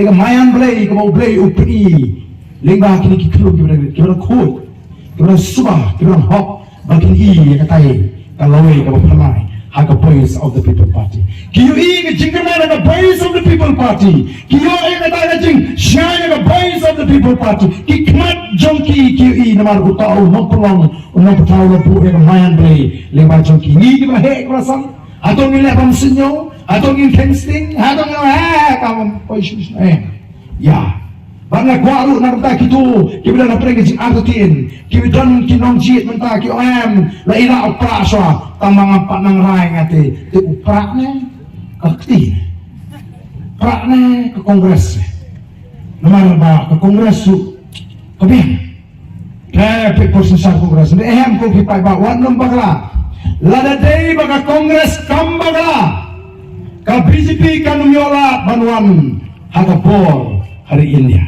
Mereka mayan belai, kau belai upi. Lengah kini kiklu kibran kut, kibran subah, kibran hok, bakin i katai, kaloi kau pernai. Haga voice of the People Party. Kiyo i jingkana the voice of the People Party. Kiyo i kata jing shine the voice of the People Party. Kikmat jongki kiyo i namar utau nompolong nompotau lepu e mayan belai lengah jongki. Ni kibran hek rasan. Atau ni lepam senyum, atau ni fencing, atau ni kamu voice ya. Bangga kuaru narta kitu, kita nak pergi ke Argentin, kita dan kinong jit mentah ki om, la ina opera swa, tamang apa nang rai ngati, tu opera ne, kakti, opera ne ke kongres, nomor ba ke kongres tu, kebiang, ke persesar kongres, ni kau kipai ba, wan nombakla, lada day baga kongres kambagla, ke BJP kanumyola banwan, haga bor hari ini.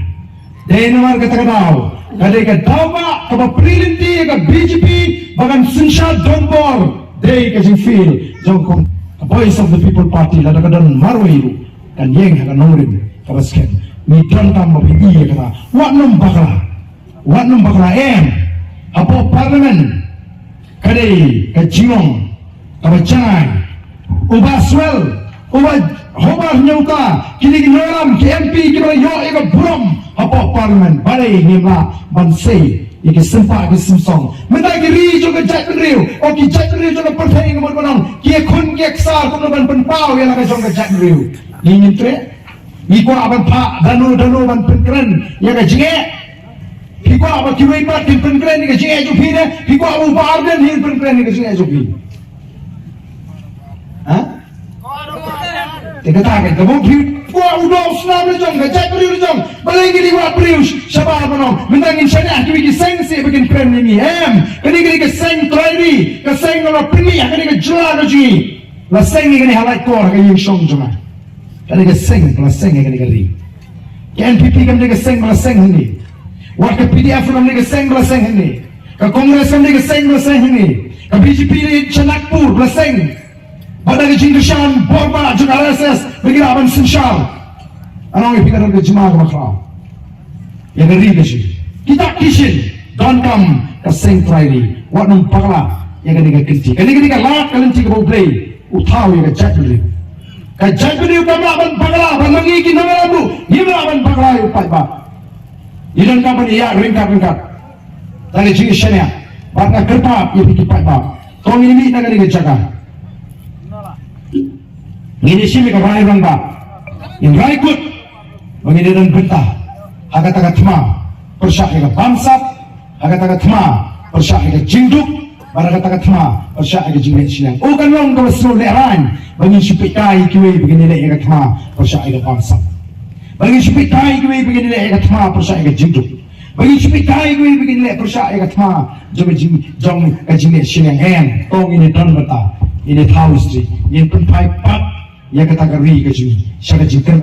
Dari nomor kata-kata, dari kadawa, kapa prilinti, kapa BJP, bahkan sunshad dombor, dari kajifil, jangkong voice of the People Party, lada kadan marwairu, dan yang akan nomorin, kapa sken, ni jantam mapi iya kata, wat nom bakla apa parlimen, kadai, kajimong, kapa jangai, ubah swell, ubah hobar nyauka, kini ginoram, ki MP, kira yo ega buram, apa parlimen balai nima bansai iki sempat ke simsong mentai ri jo ke jat riu o ki jat riu jo ke perthai ngomong bonong ki khun ki eksar kun ban penpau ya la ka jong ke jat riu ni nyintre ni ko aban pha danu ban penkren ya ka jinge ki ko aban ki wei pat ki penkren ni ka jinge jo phi ne ki ko abu barden hi penkren ni ka jinge jo phi ha Dikatakan kamu buat udah senam lejong, gajah beriu lejong, balai gini buat beriu, siapa menong, mentangin syariah tu iki sengsi bikin keren ini, kini keseng terairi, keseng orang pini, kini kejual lagi, lah seng kini halai kor kini song cuma, kini keseng, lah seng kini keri, KNPP kini keseng, lah seng ini, waktu PDF kini keseng, lah seng ini, ke Kongres kini keseng, lah seng ini, ke BJP ini Chanakpur, lah seng. Pada kejingkusan borba juga RSS begitu aban sensyal. Anong ipikan ke jemaah makhluk. Yang ngeri kasi. Kita kishin don't come ke sengtraili. Wat nung pakla yang kini kenti. Kini lat kalenti ke boblay. Utaw yang kejaduli. Kejaduli ukama aban pakla. Banangi kinangalamu. Hima aban pakla upat ba. Ilan kapan iya ringkat. Dari jingkusan ya. Baka kertap yang pikipat ba. Tong ini na kini kejaga. Ini sih mereka rai orang ba, yang rai kut, mengirim bentah, agak thema, persyak mereka bangsa, agak thema, persyak mereka jinduk, agak thema, persyak mereka jinglet siang. Oh kan orang kalau seluruh leran, bagi supikai kiwi begini le agak thema, persyak mereka bangsa. Bagi supikai kiwi begini le agak thema, persyak mereka jinduk. Bagi supikai kiwi begini le persyak mereka thema, jong jinglet siang. Tong ini dan bentah, ini tahu istri, ini pun pai pat. Ya kata kari kecil, siapa jikar